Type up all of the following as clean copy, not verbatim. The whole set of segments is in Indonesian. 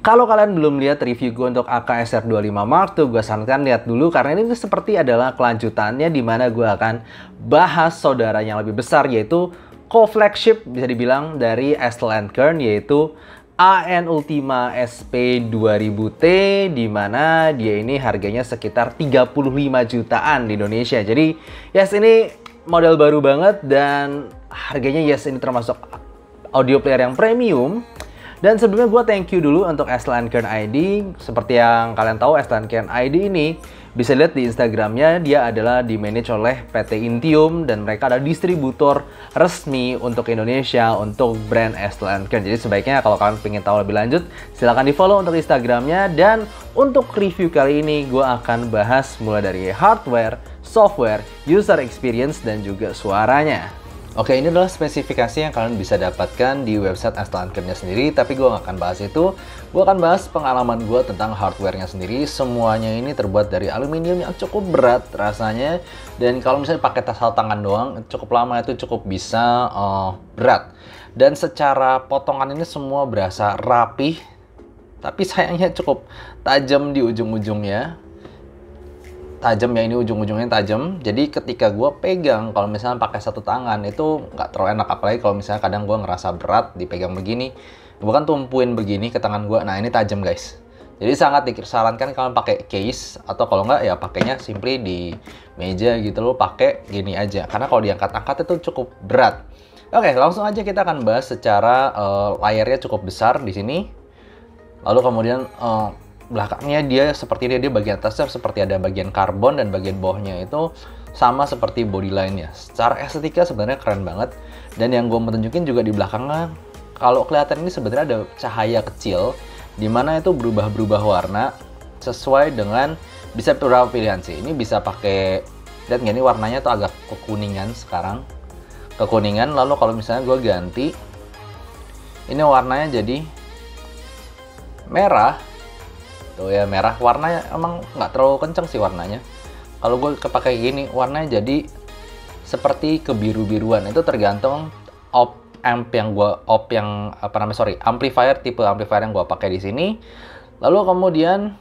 Kalau kalian belum lihat review gue untuk AK-SR25 Mark II, gue sarankan lihat dulu karena ini seperti adalah kelanjutannya di mana gue akan bahas saudara yang lebih besar, yaitu co-flagship bisa dibilang dari Estel & Kern, yaitu AN Ultima SP 2000T, di mana dia ini harganya sekitar 35 jutaan di Indonesia. Jadi yes, ini model baru banget dan harganya yes ini termasuk audio player yang premium. Dan sebelumnya gue thank you dulu untuk Estel & Kern ID. Seperti yang kalian tahu, Estel & Kern ID ini bisa lihat di Instagramnya, dia adalah dimanage oleh PT Intium dan mereka adalah distributor resmi untuk Indonesia untuk brand Estel & Kern. Jadi sebaiknya kalau kalian pengen tahu lebih lanjut, silahkan di follow untuk Instagramnya. Dan untuk review kali ini gue akan bahas mulai dari hardware, software, user experience, dan juga suaranya. Oke, ini adalah spesifikasi yang kalian bisa dapatkan di website Estel & Kern-nya sendiri, tapi gue nggak akan bahas itu. Gue akan bahas pengalaman gue tentang hardware-nya sendiri. Semuanya ini terbuat dari aluminium yang cukup berat rasanya, dan kalau misalnya pakai tas tangan doang, cukup lama itu cukup bisa berat. Dan secara potongan ini semua berasa rapih, tapi sayangnya cukup tajam di ujung-ujungnya. Tajam ya, ini ujung-ujungnya tajam. Jadi ketika gue pegang, kalau misalnya pakai satu tangan itu nggak terlalu enak, apalagi kalau misalnya kadang gue ngerasa berat dipegang begini, gue kan tumpuin begini ke tangan gue. Nah ini tajam guys. Jadi sangat disarankan kalian pakai case, atau kalau nggak ya pakainya simply di meja gitu loh, pakai gini aja. Karena kalau diangkat-angkat itu cukup berat. Oke, langsung aja kita akan bahas secara layarnya cukup besar di sini. Lalu kemudian belakangnya dia seperti dia bagian atasnya seperti ada bagian karbon, dan bagian bawahnya itu sama seperti body line-nya. Secara estetika sebenarnya keren banget. Dan yang gue mau tunjukin juga di belakangnya, kalau kelihatan ini sebenarnya ada cahaya kecil dimana itu berubah-berubah warna sesuai dengan, bisa beberapa pilihan sih. Ini bisa pakai, lihat nggak, ini warnanya tuh agak kekuningan sekarang, kekuningan. Lalu kalau misalnya gue ganti, ini warnanya jadi merah. Tuh ya, merah. Warnanya emang nggak terlalu kenceng sih warnanya. Kalau gue kepakai gini, warnanya jadi seperti kebiru-biruan. Itu tergantung amplifier, tipe amplifier yang gue pakai di sini. Lalu kemudian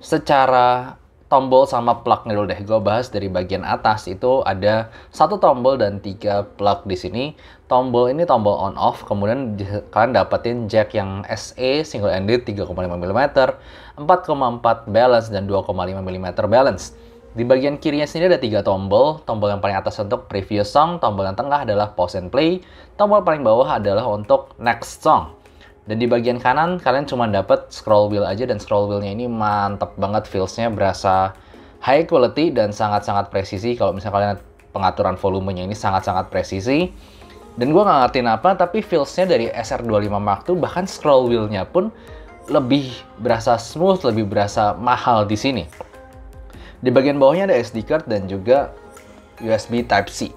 secara tombol sama plugnya dulu deh. Gue bahas dari bagian atas, itu ada satu tombol dan 3 plug di sini. Tombol ini tombol on off, kemudian kalian dapetin jack yang SE single ended 3,5 mm, 4,4 balance dan 2,5 mm balance. Di bagian kirinya sini ada 3 tombol. Tombol yang paling atas untuk previous song, tombol yang tengah adalah pause and play, tombol paling bawah adalah untuk next song. Dan di bagian kanan kalian cuma dapat scroll wheel aja, dan scroll wheelnya ini mantap banget, feelsnya berasa high quality dan sangat-sangat presisi. Kalau misalnya kalian pengaturan volumenya ini sangat-sangat presisi. Dan gue nggak ngerti apa, tapi feelsnya dari SR25 Mark II, bahkan scroll wheelnya pun lebih berasa smooth, lebih berasa mahal di sini. Di bagian bawahnya ada SD card dan juga USB Type-C.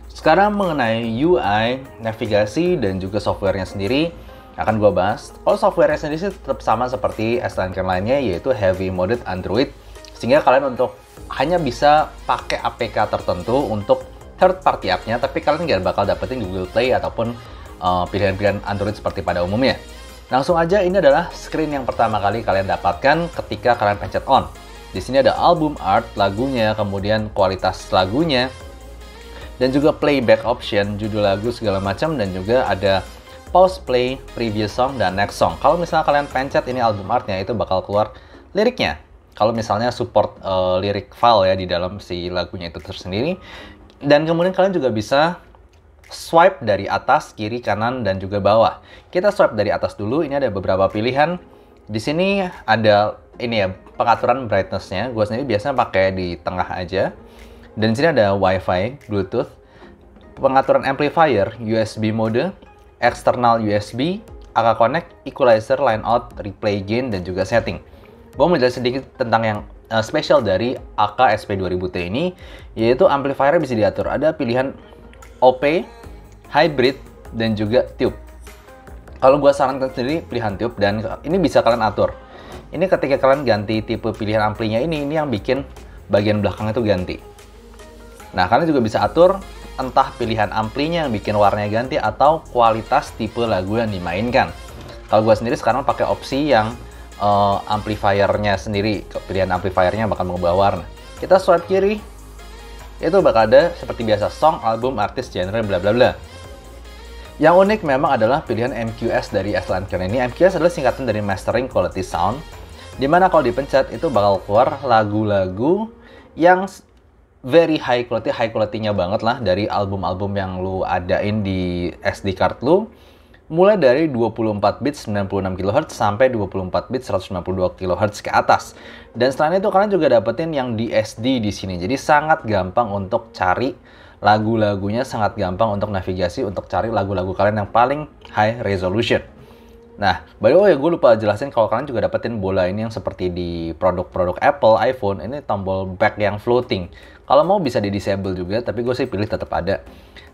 Sekarang mengenai UI, navigasi, dan juga softwarenya sendiri akan gue bahas. Kalau softwarenya sendiri tetap sama seperti Estel & Kern lainnya, yaitu heavy moded Android, sehingga kalian untuk hanya bisa pakai APK tertentu untuk third party app-nya, tapi kalian nggak bakal dapetin Google Play ataupun pilihan-pilihan Android seperti pada umumnya. Langsung aja, ini adalah screen yang pertama kali kalian dapatkan ketika kalian pencet on. Di sini ada album art lagunya, kemudian kualitas lagunya, dan juga playback option, judul lagu segala macam, dan juga ada pause play, previous song, dan next song. Kalau misalnya kalian pencet ini album artnya, itu bakal keluar liriknya. Kalau misalnya support lirik file ya di dalam si lagunya itu tersendiri. Dan kemudian kalian juga bisa swipe dari atas, kiri, kanan, dan juga bawah. Kita swipe dari atas dulu. Ini ada beberapa pilihan. Di sini ada ini ya, pengaturan brightness-nya. Gue sendiri biasanya pakai di tengah aja. Dan di sini ada Wi-Fi, Bluetooth, pengaturan amplifier, USB mode, external USB, AK connect, equalizer, line out, replay gain, dan juga setting. Gue mau jelasin sedikit tentang yang spesial dari AK SP2000T ini, yaitu amplifier bisa diatur. Ada pilihan OP, hybrid, dan juga tube. Kalau gue sarankan sendiri pilihan tube, dan ini bisa kalian atur. Ini ketika kalian ganti tipe pilihan amplinya ini yang bikin bagian belakang itu ganti. Nah, kalian juga bisa atur entah pilihan amplinya yang bikin warnanya ganti atau kualitas tipe lagu yang dimainkan. Kalau gue sendiri sekarang pakai opsi yang amplifiernya sendiri, pilihan amplifiernya bakal mengubah warna. Kita swipe kiri, itu bakal ada seperti biasa song, album, artis, genre, bla bla bla. Yang unik memang adalah pilihan MQS dari S-Line ini. MQS adalah singkatan dari Mastering Quality Sound, dimana kalau dipencet itu bakal keluar lagu-lagu yang very high quality-nya banget lah dari album-album yang lu adain di SD card lu. Mulai dari 24 bits 96 kHz sampai 24 bits 192 kHz ke atas. Dan setelah itu kalian juga dapetin yang DSD di sini. Jadi sangat gampang untuk cari lagu-lagunya, sangat gampang untuk navigasi, untuk cari lagu-lagu kalian yang paling high resolution. Nah, by the way, gue lupa jelasin kalau kalian juga dapetin bola ini yang seperti di produk-produk Apple, iPhone, ini tombol back yang floating. Kalau mau bisa di-disable juga, tapi gue sih pilih tetap ada.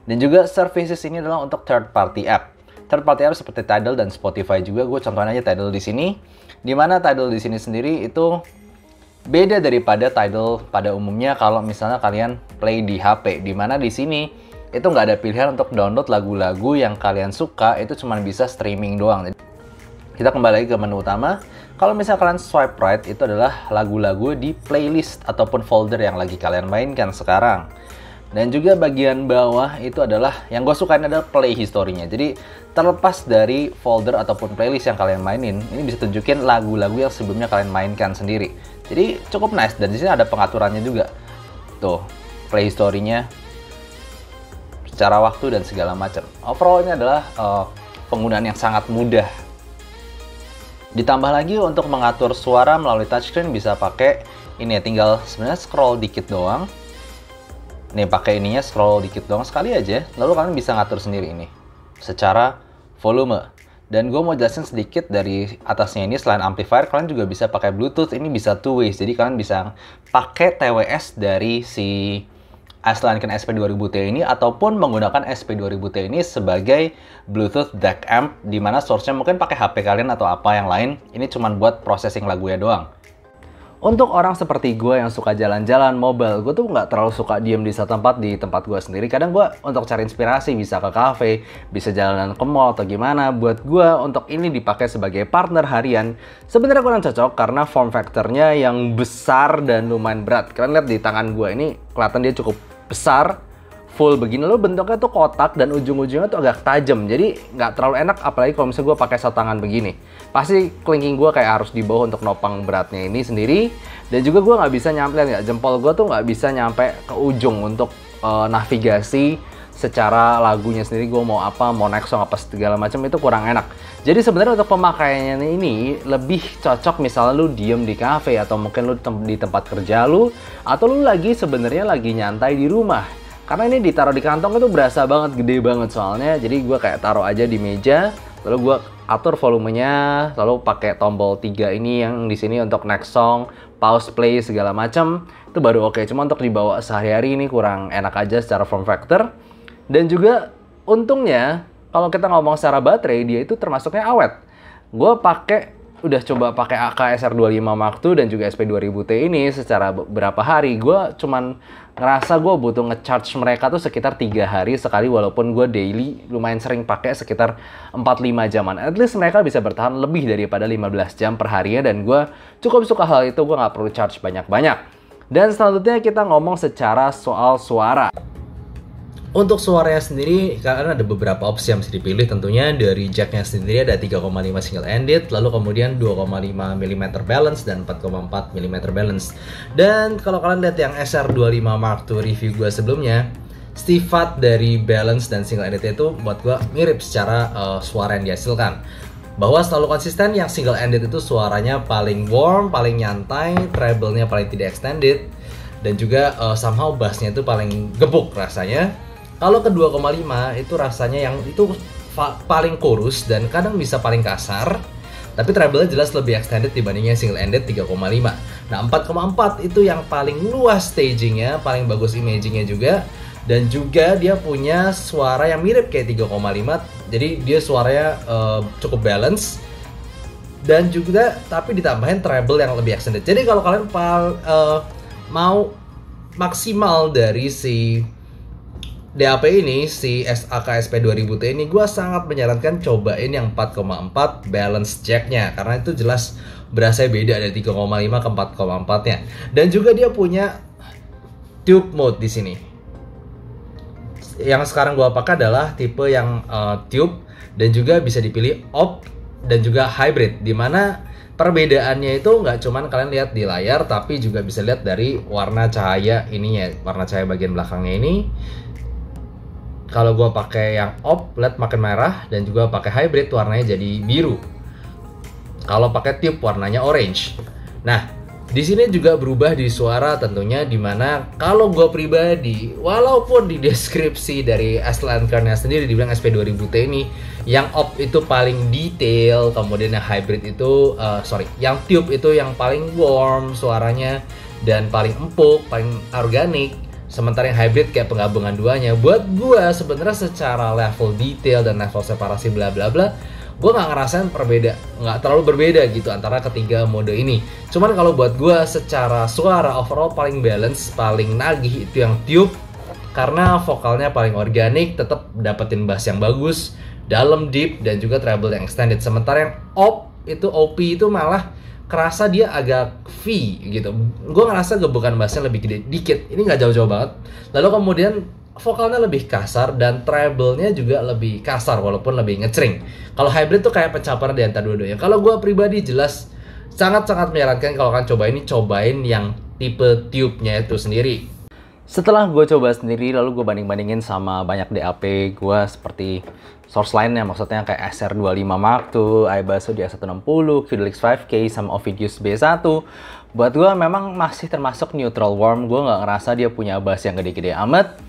Dan juga services ini adalah untuk third party app. Third party app seperti Tidal dan Spotify juga, gue contohin aja Tidal di sini. Dimana Tidal di sini sendiri itu beda daripada Tidal pada umumnya kalau misalnya kalian play di HP. Dimana di sini itu nggak ada pilihan untuk download lagu-lagu yang kalian suka, itu cuma bisa streaming doang. Kita kembali lagi ke menu utama. Kalau misalnya kalian swipe right, itu adalah lagu-lagu di playlist ataupun folder yang lagi kalian mainkan sekarang. Dan juga bagian bawah itu adalah, yang gue sukain adalah play history-nya. Jadi terlepas dari folder ataupun playlist yang kalian mainin, ini bisa tunjukin lagu-lagu yang sebelumnya kalian mainkan sendiri. Jadi cukup nice, dan di sini ada pengaturannya juga. Tuh, play history-nya secara waktu dan segala macam. Overall ini adalah penggunaan yang sangat mudah. Ditambah lagi untuk mengatur suara melalui touchscreen bisa pakai ini ya, tinggal sebenarnya scroll dikit doang. Nih pakai ininya scroll dikit doang sekali aja, lalu kalian bisa ngatur sendiri ini secara volume. Dan gue mau jelasin sedikit dari atasnya ini, selain amplifier kalian juga bisa pakai Bluetooth, ini bisa two ways. Jadi kalian bisa pakai TWS dari si S-Line SP2000T ini ataupun menggunakan SP2000T ini sebagai Bluetooth DAC amp, dimana source-nya mungkin pakai HP kalian atau apa yang lain. Ini cuma buat processing lagunya doang. Untuk orang seperti gue yang suka jalan-jalan mobile, gue tuh nggak terlalu suka diem di satu tempat, di tempat gue sendiri. Kadang gue untuk cari inspirasi bisa ke cafe, bisa jalan ke mall atau gimana. Buat gue untuk ini dipakai sebagai partner harian, sebenarnya kurang cocok karena form factornya yang besar dan lumayan berat. Kalian lihat di tangan gue ini, kelihatan dia cukup besar, full begini. Lalu bentuknya tuh kotak dan ujung-ujungnya tuh agak tajam. Jadi nggak terlalu enak, apalagi kalau misalnya gue pakai satu tangan begini. Pasti kelingking gue kayak harus di bawah untuk nopang beratnya ini sendiri. Dan juga gue nggak bisa nyampe, jempol gue tuh nggak bisa nyampe ke ujung untuk navigasi secara lagunya sendiri. Gue mau apa, mau next song apa segala macam itu kurang enak. Jadi sebenarnya untuk pemakaiannya ini lebih cocok misalnya lu diem di cafe atau mungkin lu di tempat kerja lu, atau lu lagi sebenarnya lagi nyantai di rumah. Karena ini ditaruh di kantong itu berasa banget, gede banget soalnya. Jadi gue kayak taruh aja di meja, lalu gue atur volumenya, lalu pakai tombol 3 ini yang di sini untuk next song, pause, play segala macam. Itu baru oke. Cuma untuk dibawa sehari-hari ini kurang enak aja secara form factor. Dan juga untungnya kalau kita ngomong secara baterai, dia itu termasuknya awet. Gue udah coba pakai AKSR25 Mark II dan juga SP2000T ini secara beberapa hari. Gue cuman ngerasa gue butuh ngecharge mereka tuh sekitar 3 hari sekali, walaupun gue daily lumayan sering pakai sekitar 4-5 jaman. At least mereka bisa bertahan lebih daripada 15 jam per harinya, dan gue cukup suka hal itu. Gue nggak perlu charge banyak-banyak. Dan selanjutnya kita ngomong secara soal suara. Untuk suaranya sendiri, karena ada beberapa opsi yang bisa dipilih tentunya. Dari jacknya sendiri ada 3,5 single ended, lalu kemudian 2,5 mm balance dan 4,4 mm balance. Dan kalau kalian lihat yang SR25 Mark II review gue sebelumnya, sifat dari balance dan single ended itu buat gue mirip secara suara yang dihasilkan. Bahwa selalu konsisten, yang single ended itu suaranya paling warm, paling nyantai, treble-nya paling tidak extended, dan juga somehow bass-nya itu paling gebuk rasanya. Kalau ke 2,5 itu rasanya yang itu paling chorus dan kadang bisa paling kasar, tapi treble-nya jelas lebih extended dibandingnya single ended 3,5. Nah, 4,4 itu yang paling luas stagingnya, paling bagus imagingnya juga, dan juga dia punya suara yang mirip kayak 3,5. Jadi dia suaranya cukup balance, dan juga tapi ditambahin treble yang lebih extended. Jadi kalau kalian mau maksimal dari si DAP ini, si SAK-SP 2000T ini gue sangat menyarankan cobain yang 4,4 balance jacknya, karena itu jelas berasa beda dari 3,5 ke 4,4-nya. Dan juga dia punya tube mode di sini. Yang sekarang gue pakai adalah tipe yang tube, dan juga bisa dipilih op dan juga hybrid, dimana perbedaannya itu nggak cuman kalian lihat di layar, tapi juga bisa lihat dari warna cahaya ininya, warna cahaya bagian belakangnya ini. Kalau gue pakai yang op, LED makin merah, dan juga pakai hybrid warnanya jadi biru. Kalau pakai tube warnanya orange. Nah, di sini juga berubah di suara tentunya, dimana kalau gue pribadi, walaupun di deskripsi dari S-Lantern sendiri dibilang SP2000T ini yang op itu paling detail, kemudian yang hybrid itu yang tube itu yang paling warm suaranya dan paling empuk, paling organik. Sementara yang hybrid kayak penggabungan duanya. Buat gue sebenarnya secara level detail dan level separasi bla bla bla, gue nggak ngerasain nggak terlalu berbeda gitu antara ketiga mode ini. Cuman kalau buat gue secara suara overall paling balance, paling nagih itu yang tube, karena vokalnya paling organik, tetap dapetin bass yang bagus, dalam, deep, dan juga treble yang extended. Sementara yang OP itu malah kerasa dia agak V gitu. Gue ngerasa gebukan bassnya lebih gede dikit. Ini nggak jauh-jauh banget. Lalu kemudian vokalnya lebih kasar dan treble-nya juga lebih kasar walaupun lebih ngecering. Kalau hybrid tuh kayak pencaparan di antara dua-duanya. Kalau gue pribadi jelas sangat-sangat menyarankan kalau kalian cobain yang tipe tube-nya itu sendiri. Setelah gue coba sendiri, lalu gue banding-bandingin sama banyak DAP gue seperti source lainnya, maksudnya kayak SR25 Mark II, iBasso DX160, Q-Delix 5K, sama Ovidius B1. Buat gue memang masih termasuk neutral warm, gue nggak ngerasa dia punya bass yang gede-gede amat.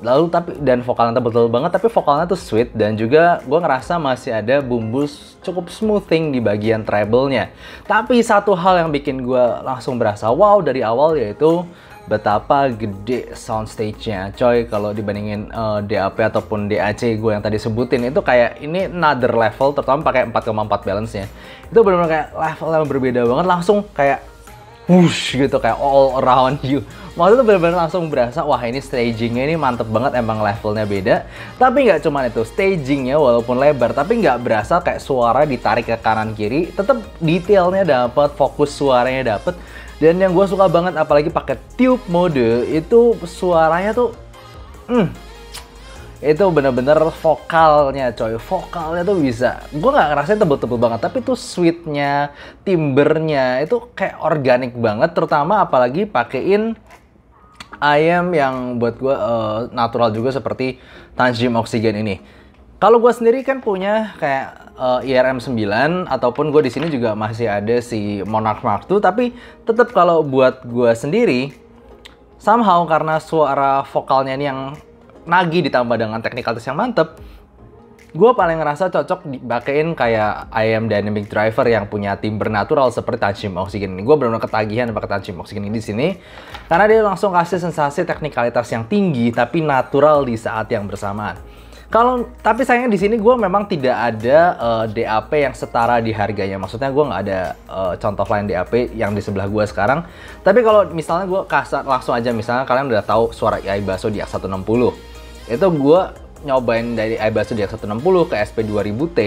Lalu dan vokalnya betul banget, tapi vokalnya tuh sweet, dan juga gue ngerasa masih ada bumbu cukup smoothing di bagian treble-nya. Tapi satu hal yang bikin gue langsung berasa wow dari awal yaitu betapa gede soundstage-nya, coy. Kalau dibandingin DAP ataupun DAC gue yang tadi sebutin, itu kayak ini another level, terutama pakai 4,4 balance-nya. Itu benar-benar kayak level yang berbeda banget, langsung kayak whoosh gitu, kayak all around you. Maksudnya benar-benar langsung berasa, wah ini stagingnya ini mantep banget, emang levelnya beda. Tapi nggak cuma itu, stagingnya walaupun lebar, tapi nggak berasa kayak suara ditarik ke kanan kiri. Tetap detailnya dapet, fokus suaranya dapet. Dan yang gue suka banget, apalagi pakai tube mode, itu suaranya tuh, itu bener-bener vokalnya, coy. Vokalnya tuh bisa, gue nggak ngerasain tebel-tebel banget, tapi tuh sweetnya, timbernya itu kayak organik banget. Terutama apalagi pakein ayam yang buat gue natural juga seperti Tanjim Oxygen ini. Kalau gue sendiri kan punya kayak IRM 9, ataupun gue di sini juga masih ada si Monarch Mark II, tapi tetap kalau buat gue sendiri, somehow karena suara vokalnya ini yang nagih ditambah dengan technicalities yang mantep, gue paling ngerasa cocok dipakein kayak IM Dynamic Driver yang punya timbre natural seperti Tanjim Oxygen ini. Gue benar-benar ketagihan pakai Tanjim Oxygen ini di sini karena dia langsung kasih sensasi teknikalitas yang tinggi tapi natural di saat yang bersamaan. Tapi sayangnya di sini gue memang tidak ada DAP yang setara di harganya. Maksudnya gue nggak ada contoh lain DAP yang di sebelah gue sekarang. Tapi kalau misalnya gue langsung aja, misalnya kalian udah tahu suara iBasso DX160, itu gue nyobain dari iBasso DX160 ke SP2000T,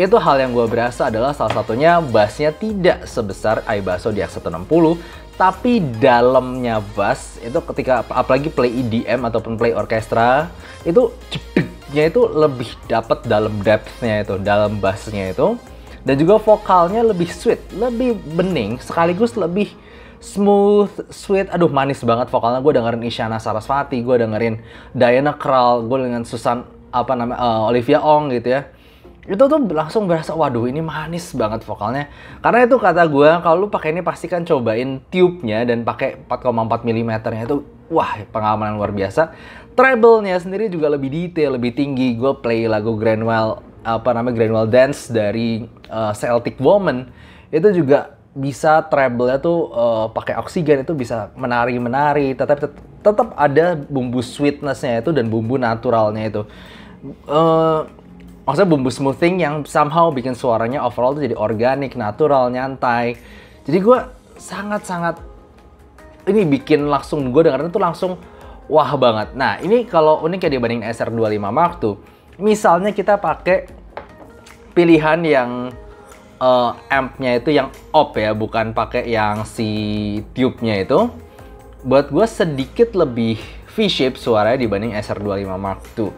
itu hal yang gue berasa adalah salah satunya bassnya tidak sebesar iBasso DX160, tapi dalamnya bass itu ketika apalagi play EDM ataupun play orkestra itu jedeknya itu lebih dapat dalam depth-nya itu, dalam bass-nya itu, dan juga vokalnya lebih sweet, lebih bening, sekaligus lebih smooth, sweet. Aduh, manis banget vokalnya. Gue dengerin Isyana Sarasvati, gue dengerin Diana Krall, gue dengan Olivia Ong gitu ya. Itu tuh langsung berasa, waduh ini manis banget vokalnya. Karena itu kata gue, kalau lu pakai ini pastikan cobain tube-nya dan pakai 4,4 mm-nya itu, wah pengalaman yang luar biasa. Treble-nya sendiri juga lebih detail, lebih tinggi. Gue play lagu Granwell Dance dari Celtic Woman, itu juga bisa treble-nya tuh pakai oksigen, itu bisa menari-menari, tetap ada bumbu sweetness-nya itu dan bumbu naturalnya itu. Maksudnya bumbu smoothing yang somehow bikin suaranya overall tuh jadi organik, natural, nyantai. Jadi gue sangat-sangat ini bikin langsung gue dengerin tuh langsung wah banget. Nah, ini kalau uniknya dibanding SR25 Mark II, misalnya kita pakai pilihan yang amp-nya itu yang op ya, bukan pakai yang si tube-nya itu. Buat gue sedikit lebih V-shape suaranya dibanding SR25 Mark II.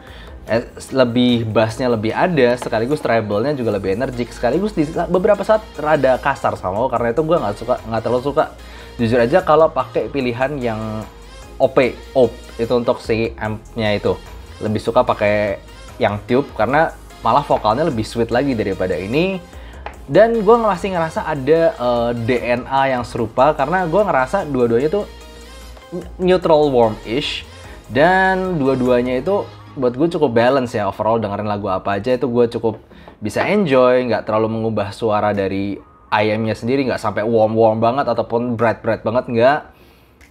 Lebih bassnya lebih ada, sekaligus treble-nya juga lebih energik, sekaligus di beberapa saat rada kasar sama gue, karena itu gue nggak terlalu suka. Jujur aja kalau pakai pilihan yang OP itu untuk si amp-nya itu, lebih suka pakai yang tube karena malah vokalnya lebih sweet lagi daripada ini. Dan gue masih ngerasa ada DNA yang serupa karena gue ngerasa dua-duanya tuh neutral warm-ish, dan dua-duanya itu buat gue cukup balance ya overall. Dengerin lagu apa aja itu gue cukup bisa enjoy, nggak terlalu mengubah suara dari IM-nya sendiri, nggak sampai warm banget ataupun bright banget, nggak.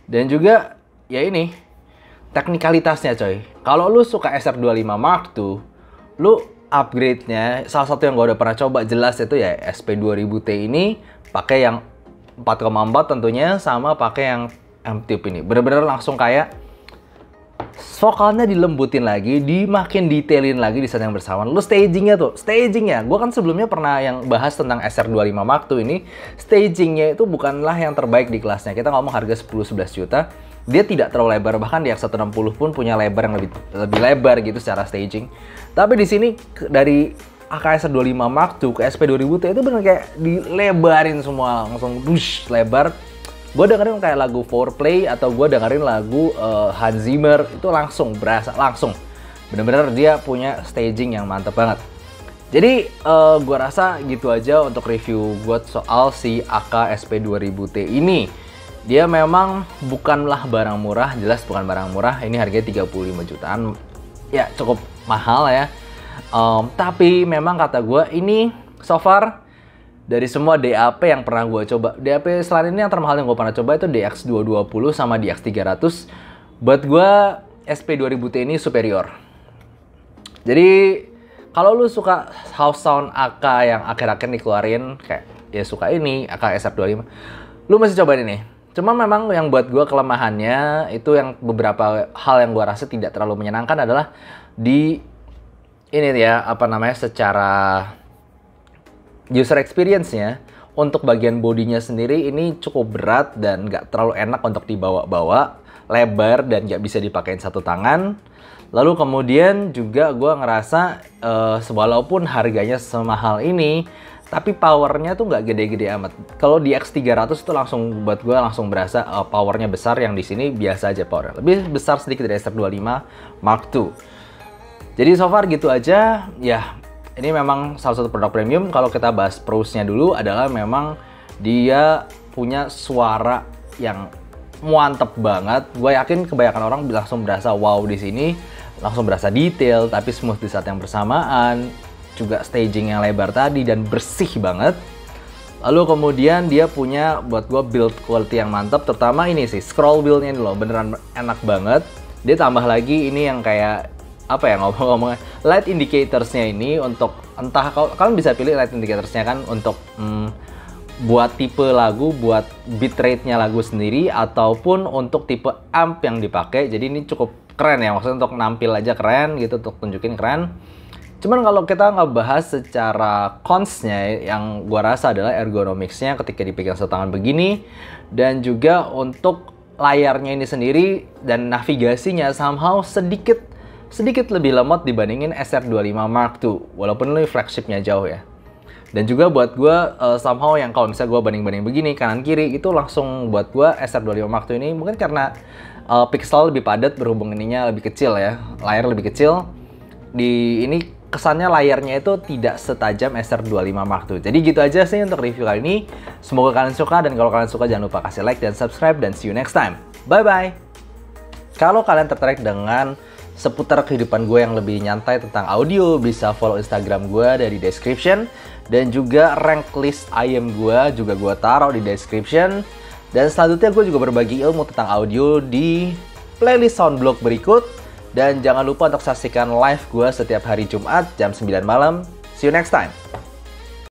Dan juga ya ini teknikalitasnya coy, kalau lu suka SR25 Mark II, lu upgrade-nya salah satu yang gue udah pernah coba jelas itu ya SP2000T ini, pakai yang 4,4 tentunya, sama pakai yang amp tube ini. Bener-bener langsung kayak vokalnya dilembutin lagi, dimakin detailin lagi di saat yang bersamaan. Lu stagingnya, gue kan sebelumnya pernah yang bahas tentang SR25 Mark II ini, stagingnya itu bukanlah yang terbaik di kelasnya. Kita ngomong harga 10-11 juta, dia tidak terlalu lebar, bahkan di X160 pun punya lebar yang lebih lebar gitu secara staging. Tapi di sini dari AKS25 Mark II ke SP2000T itu bener kayak dilebarin semua, langsung dush, lebar. Gue dengerin kayak lagu Foreplay atau gue dengerin lagu Hans Zimmer, itu langsung berasa, bener-bener dia punya staging yang mantep banget. Jadi gue rasa gitu aja untuk review gue soal si AK SP2000T ini. Dia memang bukanlah barang murah, jelas bukan barang murah. Ini harganya 35 jutaan, ya cukup mahal ya. Tapi memang kata gue ini so far dari semua DAP yang pernah gue coba, DAP selain ini yang termahal yang gue pernah coba itu DX220 sama DX300. Buat gue SP2000T ini superior. Jadi kalau lu suka house sound AK yang akhir-akhir dikeluarin, kayak ya suka ini AK SR25, lu masih cobain ini. Cuma memang yang buat gue kelemahannya itu yang beberapa hal yang gue rasa tidak terlalu menyenangkan adalah di ini ya, apa namanya, secara user experience-nya. Untuk bagian bodinya sendiri ini cukup berat dan nggak terlalu enak untuk dibawa-bawa, lebar dan nggak bisa dipakein satu tangan. Lalu kemudian juga gue ngerasa walaupun harganya semahal ini, tapi powernya tuh nggak gede-gede amat. Kalau di X300 itu langsung buat gue langsung berasa powernya besar, yang di sini biasa aja powernya. Lebih besar sedikit dari SR25 Mark II. Jadi so far gitu aja. Ya, ini memang salah satu produk premium. Kalau kita bahas pros-nya dulu adalah memang dia punya suara yang mantep banget. Gue yakin kebanyakan orang langsung berasa wow di sini, langsung berasa detail tapi smooth di saat yang bersamaan. Juga staging yang lebar tadi dan bersih banget. Lalu kemudian dia punya buat gue build quality yang mantap, terutama ini sih scroll wheel-nya ini loh, beneran enak banget. Dia tambah lagi ini yang kayak apa ya, ngomong-ngomongnya light indicators-nya ini untuk entah kalian bisa pilih light indicators-nya kan untuk buat tipe lagu, buat bitrate-nya lagu sendiri ataupun untuk tipe amp yang dipakai. Jadi ini cukup keren ya, maksudnya untuk nampil aja keren gitu, untuk tunjukin keren. Cuman kalau kita ngebahas secara cons-nya, yang gua rasa adalah ergonomics-nya ketika dipegang satu tangan begini, dan juga untuk layarnya ini sendiri dan navigasinya somehow sedikit lebih lemot dibandingin SR25 Mark II, walaupun ini flagship-nya jauh ya. Dan juga buat gua somehow yang kalau misalnya gua banding-banding begini kanan kiri itu langsung buat gua SR25 Mark II ini mungkin karena pixel lebih padat berhubung ininya lebih kecil ya, layar lebih kecil. Di ini kesannya layarnya itu tidak setajam SR25 Mark II. Jadi gitu aja sih untuk review kali ini. Semoga kalian suka, dan kalau kalian suka jangan lupa kasih like dan subscribe, dan see you next time. Bye-bye! Kalau kalian tertarik dengan seputar kehidupan gue yang lebih nyantai tentang audio, bisa follow Instagram gue dari description, dan juga rank list IM gue juga gue taruh di description. Dan selanjutnya gue juga berbagi ilmu tentang audio di playlist Soundblog berikut. Dan jangan lupa untuk saksikan live gue setiap hari Jumat jam 9 malam. See you next time.